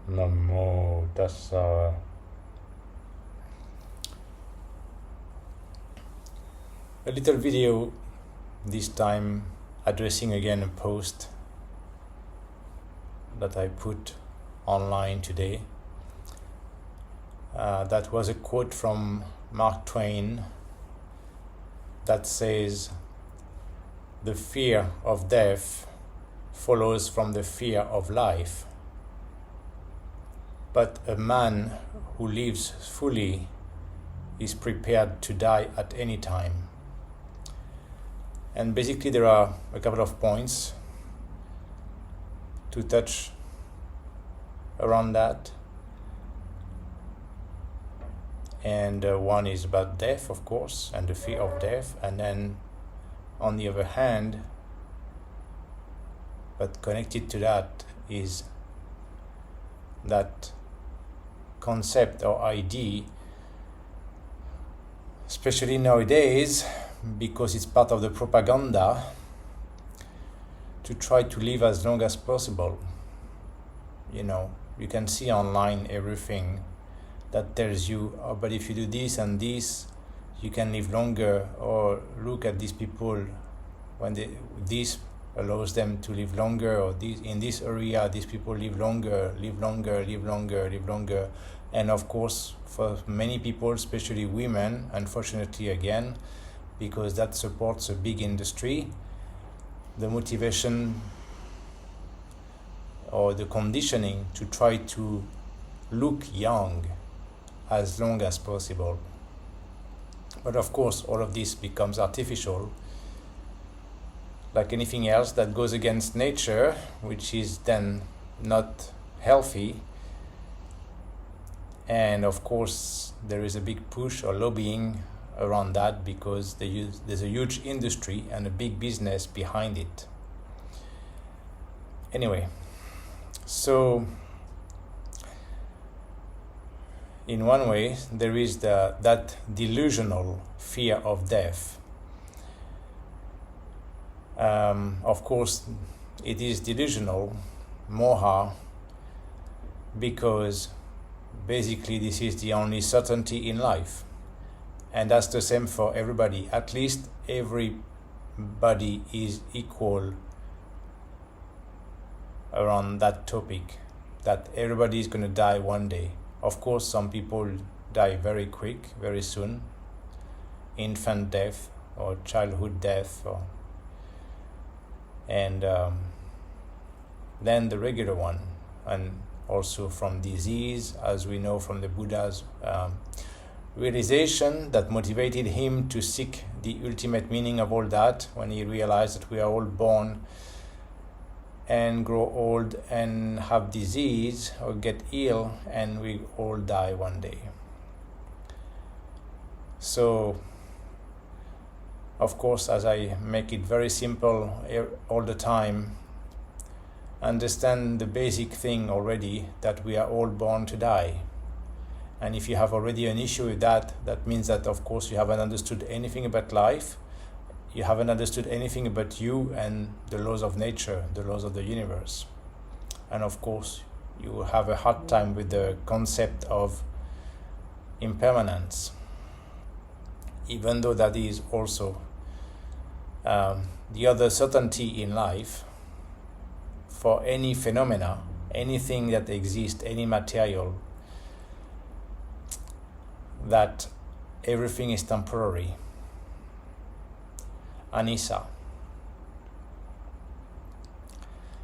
Namo Tassa. A little video, this time addressing again a post that I put online today. That was a quote from Mark Twain that says, "The fear of death follows from the fear of life. But a man who lives fully is prepared to die at any time." And basically there are a couple of points to touch around that. And one is about death, of course, and the fear of death. And then on the other hand, but connected to that, is that concept or idea, especially nowadays, because it's part of the propaganda, to try to live as long as possible. You can see online everything that tells you, oh, but if you do this and this, you can live longer, or look at these people, this allows them to live longer, or in this area, these people live longer. And of course, for many people, especially women, unfortunately again, because that supports a big industry, the motivation or the conditioning to try to look young as long as possible. But of course, all of this becomes artificial, like anything else that goes against nature, which is then not healthy. And of course, there is a big push or lobbying around that, because there's a huge industry and a big business behind it. Anyway, so in one way, there is that delusional fear of death. Of course, it is delusional, moha, because basically this is the only certainty in life. And that's the same for everybody. At least everybody is equal around that topic, that everybody is going to die one day. Of course, some people die very quick, very soon, infant death or childhood death, and then the regular one, and also from disease, as we know from the Buddha's realization that motivated him to seek the ultimate meaning of all that, when he realized that we are all born and grow old and have disease or get ill, and we all die one day. So, of course, as I make it very simple all the time, understand the basic thing already, that we are all born to die. And if you have already an issue with that, that means that, of course, you haven't understood anything about life. You haven't understood anything about you and the laws of nature, the laws of the universe. And of course, you have a hard time with the concept of impermanence, even though that is also the other certainty in life for any phenomena, anything that exists, any material, that everything is temporary. Anicca.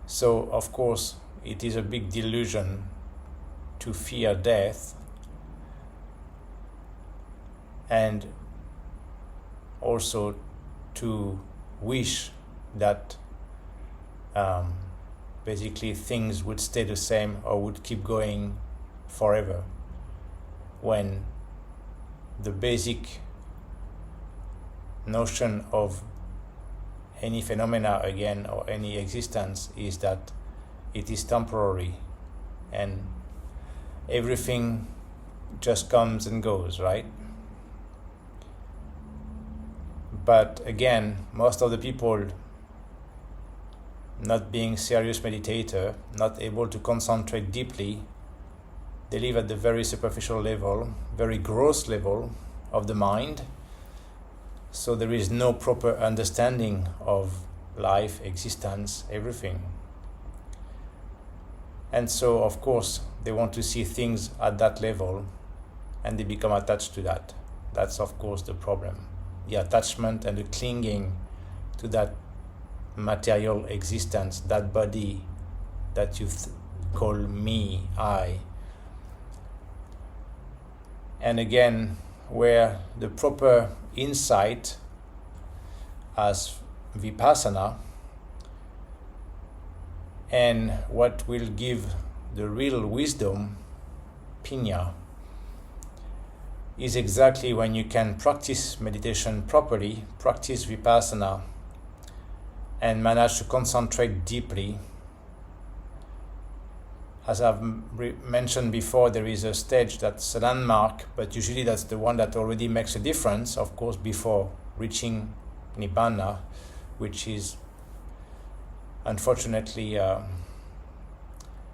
So, of course, it is a big delusion to fear death, and also to wish that basically things would stay the same or would keep going forever, when the basic notion of any phenomena again, or any existence, is that it is temporary and everything just comes and goes, right? But again, most of the people, not being serious meditator, not able to concentrate deeply They live at the very superficial level, very gross level of the mind. So there is no proper understanding of life, existence, everything. And so, of course, they want to see things at that level, and they become attached to that. That's, of course, the problem. The attachment and the clinging to that material existence, that body that you call me, I. And again, where the proper insight as vipassana and what will give the real wisdom, piññā, is exactly when you can practice meditation properly, practice vipassana, and manage to concentrate deeply. As I've mentioned before, there is a stage that's a landmark, but usually that's the one that already makes a difference, of course, before reaching Nibbana, which is unfortunately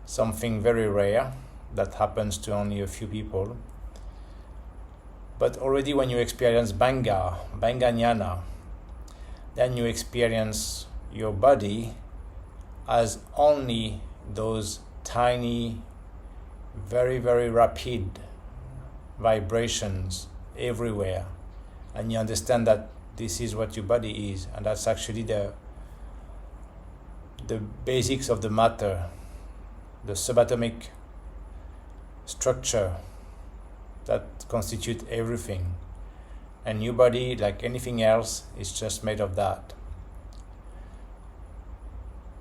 something very rare that happens to only a few people. But already when you experience Bhanga Jnana, then you experience your body as only those tiny, very, very rapid vibrations everywhere. And you understand that this is what your body is, and that's actually the basics of the matter, the subatomic structure that constitute everything. And your body, like anything else, is just made of that.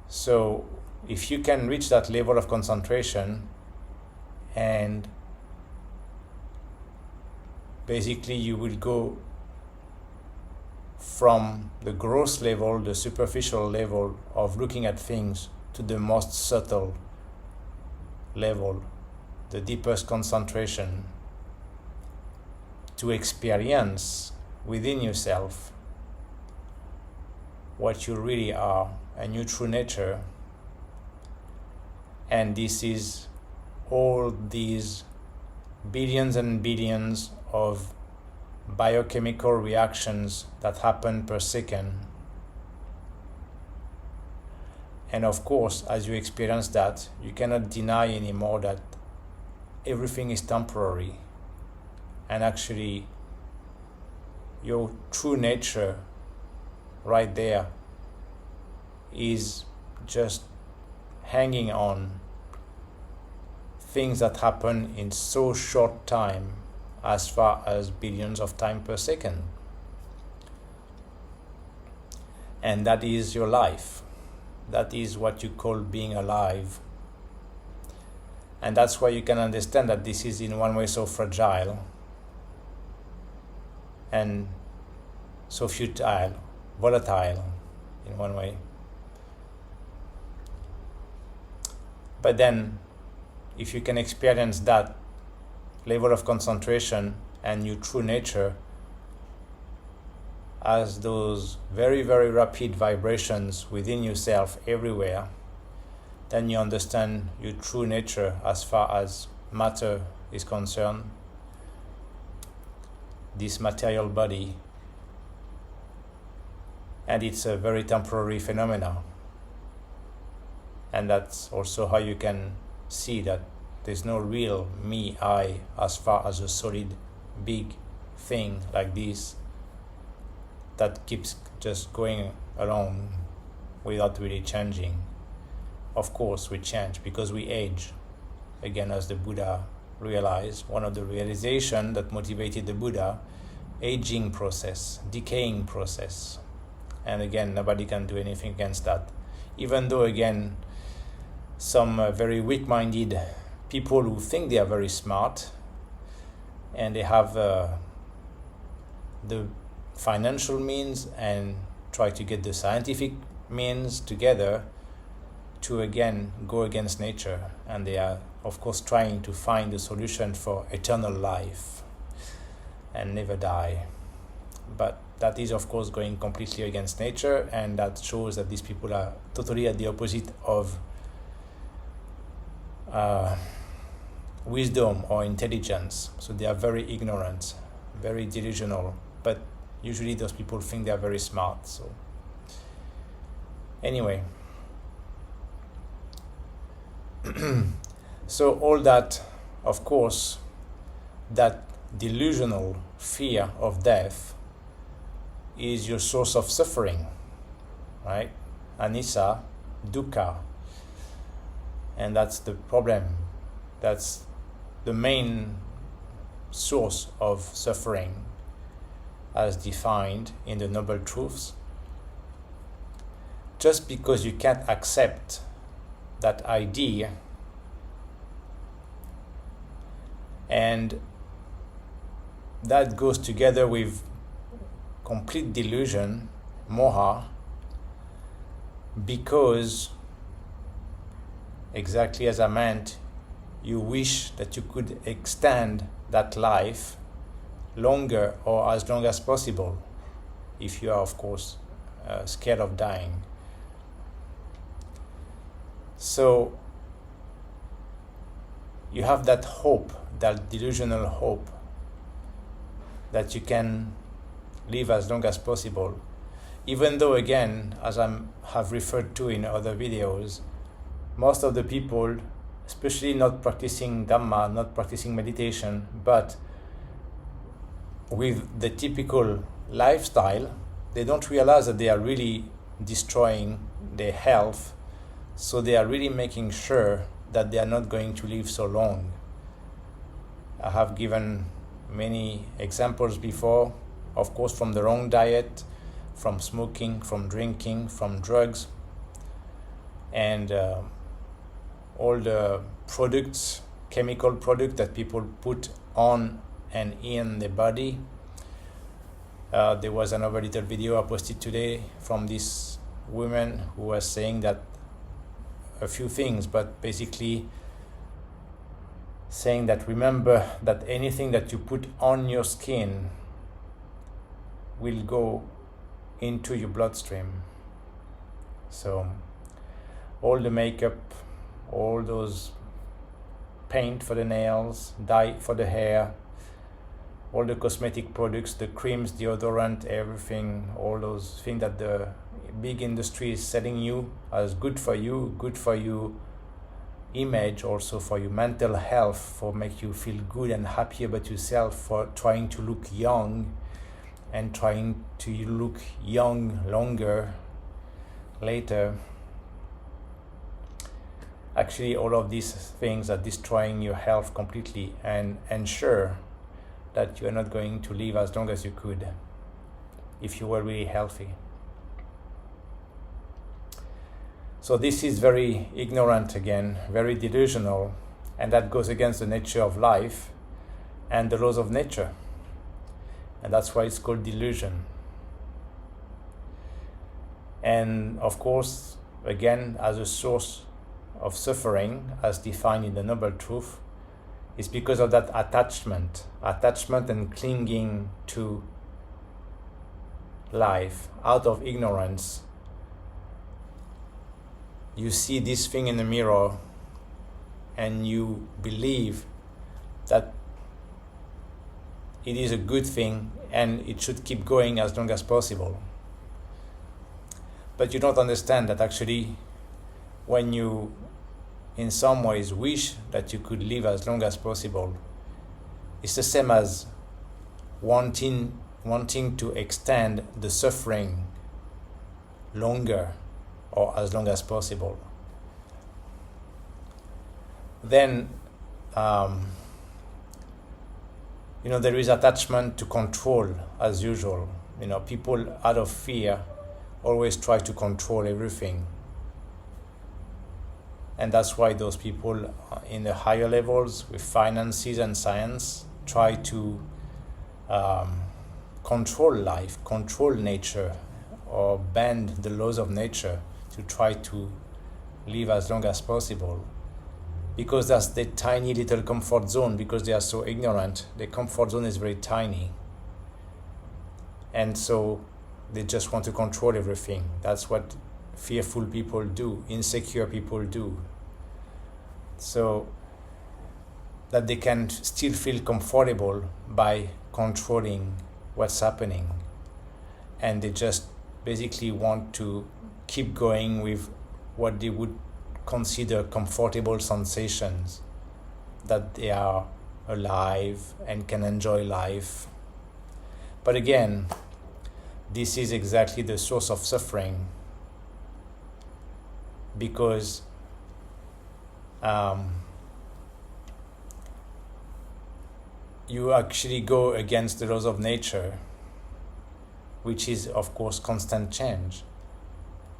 So if you can reach that level of concentration, and basically you will go from the gross level, the superficial level of looking at things, to the most subtle level, the deepest concentration, to experience within yourself what you really are and your true nature. And this is all these billions and billions of biochemical reactions that happen per second. And of course, as you experience that, you cannot deny anymore that everything is temporary. And actually, your true nature right there is just hanging on things that happen in so short time, as far as billions of time per second. And that is your life. That is what you call being alive. And that's why you can understand that this is in one way so fragile and so futile, volatile in one way. But then, if you can experience that level of concentration and your true nature as those very, very rapid vibrations within yourself everywhere, then you understand your true nature as far as matter is concerned, this material body. And it's a very temporary phenomena. And that's also how you can see that there's no real me, I, as far as a solid, big thing like this that keeps just going along without really changing. Of course, we change because we age. Again, as the Buddha realized, one of the realizations that motivated the Buddha, aging process, decaying process. And again, nobody can do anything against that. Even though, again, some very weak-minded people who think they are very smart and they have the financial means and try to get the scientific means together to again go against nature, and they are of course trying to find a solution for eternal life and never die. But that is of course going completely against nature, and that shows that these people are totally at the opposite of wisdom or intelligence. So they are very ignorant, very delusional, but usually those people think they are very smart. So anyway, so all that, of course, that delusional fear of death is your source of suffering, right? Anicca, dukkha. And that's the problem. That's the main source of suffering as defined in the Noble Truths. Just because you can't accept that idea, and that goes together with complete delusion, moha, because exactly as I meant, you wish that you could extend that life longer or as long as possible, if you are, of course, scared of dying. So you have that hope, that delusional hope, that you can live as long as possible, even though, again, as I have referred to in other videos, most of the people, especially not practicing Dhamma, not practicing meditation, but with the typical lifestyle, they don't realize that they are really destroying their health. So they are really making sure that they are not going to live so long. I have given many examples before, of course, from the wrong diet, from smoking, from drinking, from drugs, and all the products, chemical products that people put on and in the body. There was another little video I posted today from this woman who was saying that a few things, but basically saying that remember that anything that you put on your skin will go into your bloodstream. So all the makeup, all those paint for the nails, dye for the hair, all the cosmetic products, the creams, deodorant, everything, all those things that the big industry is selling you as good for you image, also for your mental health, for make you feel good and happy about yourself, for trying to look young and trying to look young longer later. Actually, all of these things are destroying your health completely and ensure that you are not going to live as long as you could if you were really healthy. So this is very ignorant again, very delusional, and that goes against the nature of life and the laws of nature. And that's why it's called delusion. And of course, again, as a source of suffering, as defined in the Noble Truth, is because of that attachment and clinging to life out of ignorance. You see this thing in the mirror and you believe that it is a good thing and it should keep going as long as possible. But you don't understand that actually when you in some ways wish that you could live as long as possible, it's the same as wanting to extend the suffering longer or as long as possible. Then there is attachment to control as usual. People out of fear always try to control everything. And that's why those people in the higher levels with finances and science try to control life, control nature, or bend the laws of nature to try to live as long as possible. Because that's the tiny little comfort zone, because they are so ignorant. The comfort zone is very tiny. And so they just want to control everything. That's what fearful people do, insecure people do. So that they can still feel comfortable by controlling what's happening, and they just basically want to keep going with what they would consider comfortable sensations, that they are alive and can enjoy life. But again, this is exactly the source of suffering, because you actually go against the laws of nature, which is of course constant change.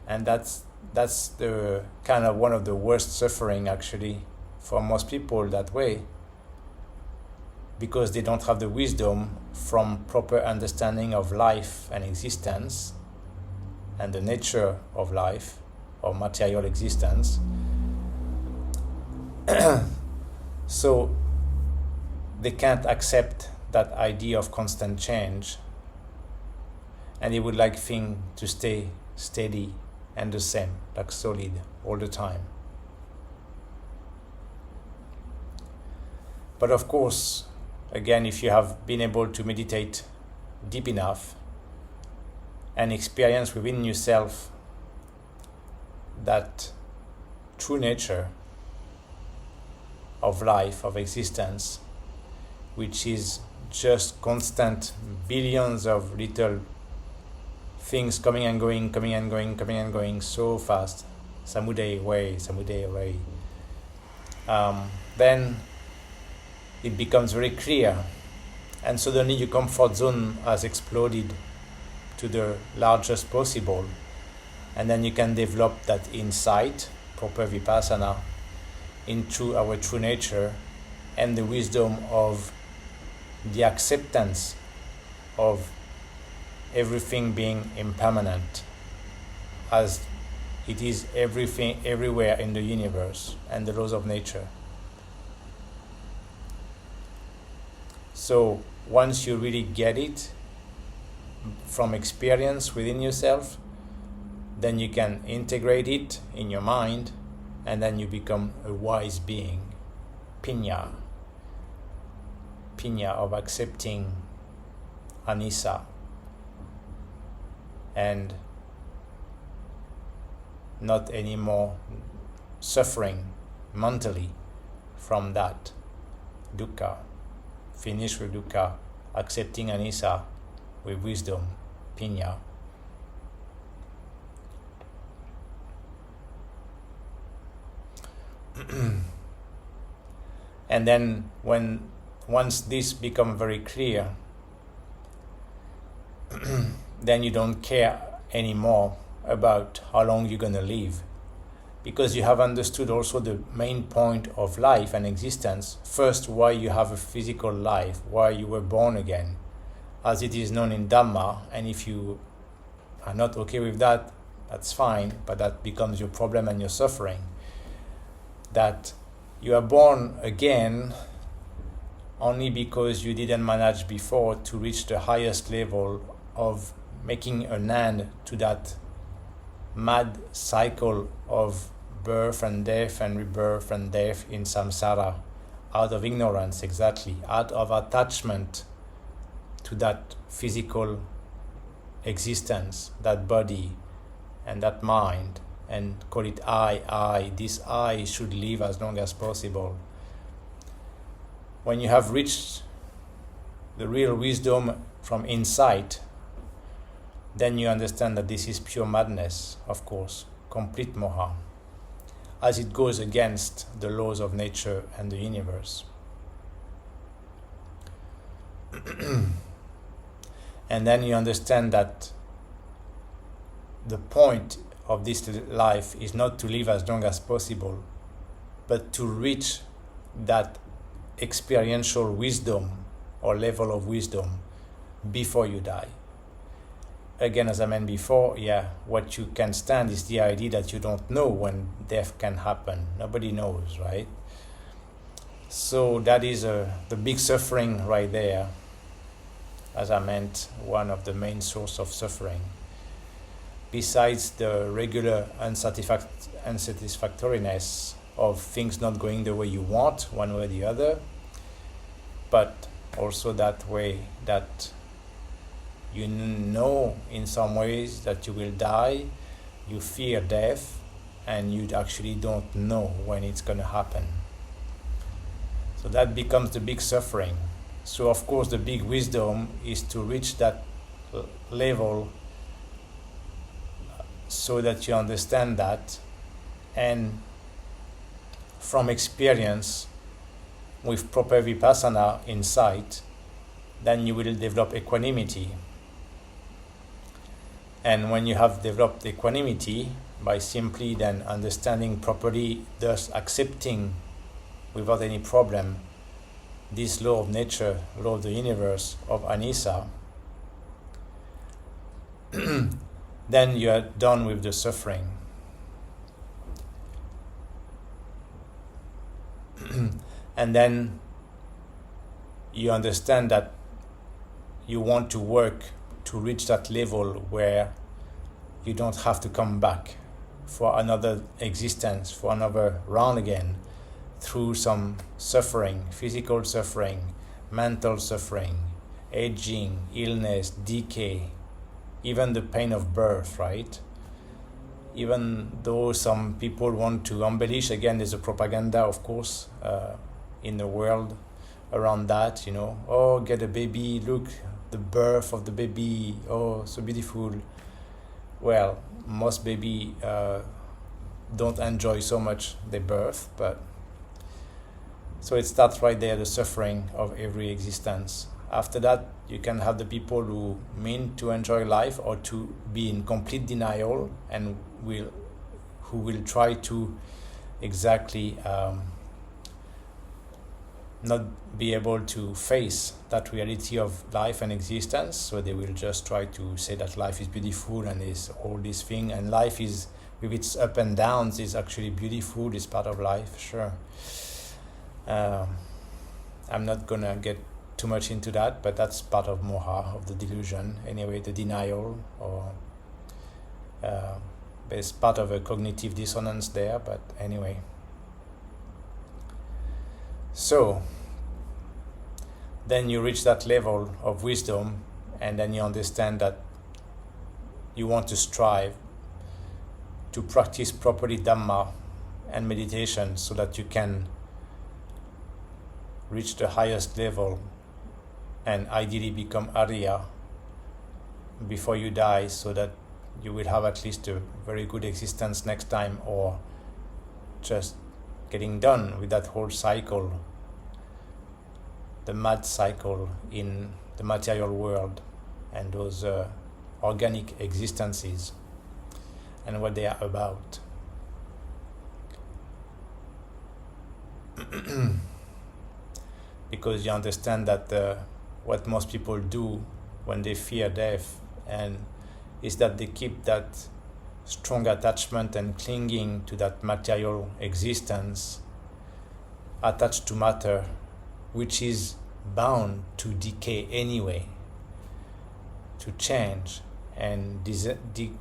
And that's the kind of one of the worst suffering actually for most people that way, because they don't have the wisdom from proper understanding of life and existence and the nature of life or material existence. So they can't accept that idea of constant change, and they would like things to stay steady and the same, like solid all the time. But of course, again, if you have been able to meditate deep enough and experience within yourself that true nature of life, of existence, which is just constant billions of little things coming and going so fast, Samudaya way, then it becomes very clear, and suddenly your comfort zone has exploded to the largest possible, and then you can develop that insight, proper vipassana, into our true nature and the wisdom of the acceptance of everything being impermanent, as it is everything everywhere in the universe and the laws of nature. So once you really get it from experience within yourself, then you can integrate it in your mind, and then you become a wise being, pinya of accepting anicca and not anymore suffering mentally from that dukkha. Finish with dukkha, accepting anicca with wisdom, pinya. And then once this becomes very clear, then you don't care anymore about how long you're going to live, because you have understood also the main point of life and existence. First, why you have a physical life, why you were born again, as it is known in Dhamma. And if you are not okay with that, that's fine, but that becomes your problem and your suffering. That you are born again only because you didn't manage before to reach the highest level of making an end to that mad cycle of birth and death and rebirth and death in samsara, out of ignorance, exactly, out of attachment to that physical existence, that body and that mind, and call it I. This I should live as long as possible. When you have reached the real wisdom from insight, then you understand that this is pure madness, of course, complete moha, as it goes against the laws of nature and the universe. And then you understand that the point of this life is not to live as long as possible, but to reach that experiential wisdom or level of wisdom before you die. Again, as I mentioned before, what you can stand is the idea that you don't know when death can happen. Nobody knows, right? So that is the big suffering right there. As I meant, one of the main source of suffering. Besides the regular unsatisfactoriness of things not going the way you want, one way or the other, but also that way that you know in some ways that you will die, you fear death, and you actually don't know when it's going to happen. So that becomes the big suffering. So of course the big wisdom is to reach that level so that you understand that, and from experience with proper vipassana insight, then you will develop equanimity. And when you have developed equanimity, by simply then understanding properly, thus accepting without any problem this law of nature, law of the universe, of anicca, then you are done with the suffering. And then you understand that you want to work to reach that level where you don't have to come back for another existence, for another round again, through some suffering, physical suffering, mental suffering, aging, illness, decay, even the pain of birth, right? Even though some people want to embellish, again, there's a propaganda, of course, in the world around that, oh, get a baby, look, the birth of the baby, oh, so beautiful. Well, most baby don't enjoy so much their birth, but so it starts right there, the suffering of every existence. After that, you can have the people who mean to enjoy life or to be in complete denial and who will try to exactly not be able to face that reality of life and existence. So they will just try to say that life is beautiful and is all this thing, and life is, with its up and downs, is actually beautiful, is part of life, sure. I'm not gonna get too much into that, but that's part of moha, of the delusion anyway, the denial, or there's part of a cognitive dissonance there, but anyway. So then you reach that level of wisdom, and then you understand that you want to strive to practice properly Dhamma and meditation so that you can reach the highest level and ideally become Arya before you die, so that you will have at least a very good existence next time, or just getting done with that whole cycle, the mad cycle in the material world and those organic existences and what they are about. Because you understand that what most people do when they fear death and is that they keep that strong attachment and clinging to that material existence, attached to matter, which is bound to decay anyway, to change and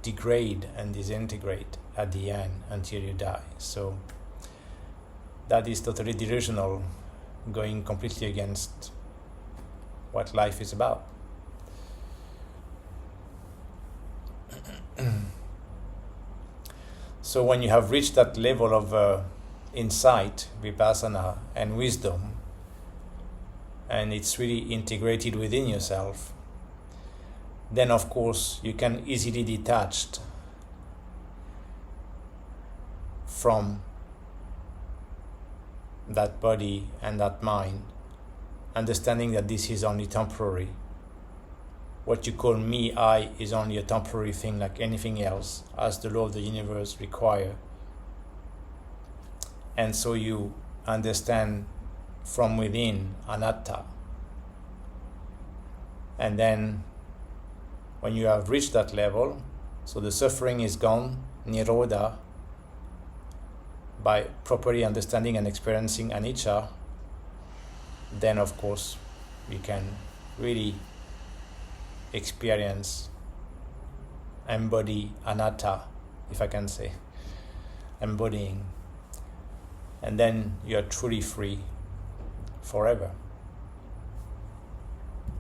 degrade and disintegrate at the end until you die. So that is totally delusional, going completely against what life is about. So when you have reached that level of insight, vipassana, and wisdom, and it's really integrated within yourself, then of course you can easily detach from that body and that mind, understanding that this is only temporary. What you call me, I, is only a temporary thing like anything else, as the law of the universe require. And so you understand from within anatta. And then when you have reached that level, so the suffering is gone, nirodha, by properly understanding and experiencing anicca, then of course you can really experience, embody anatta, if I can say, embodying, and then you are truly free forever.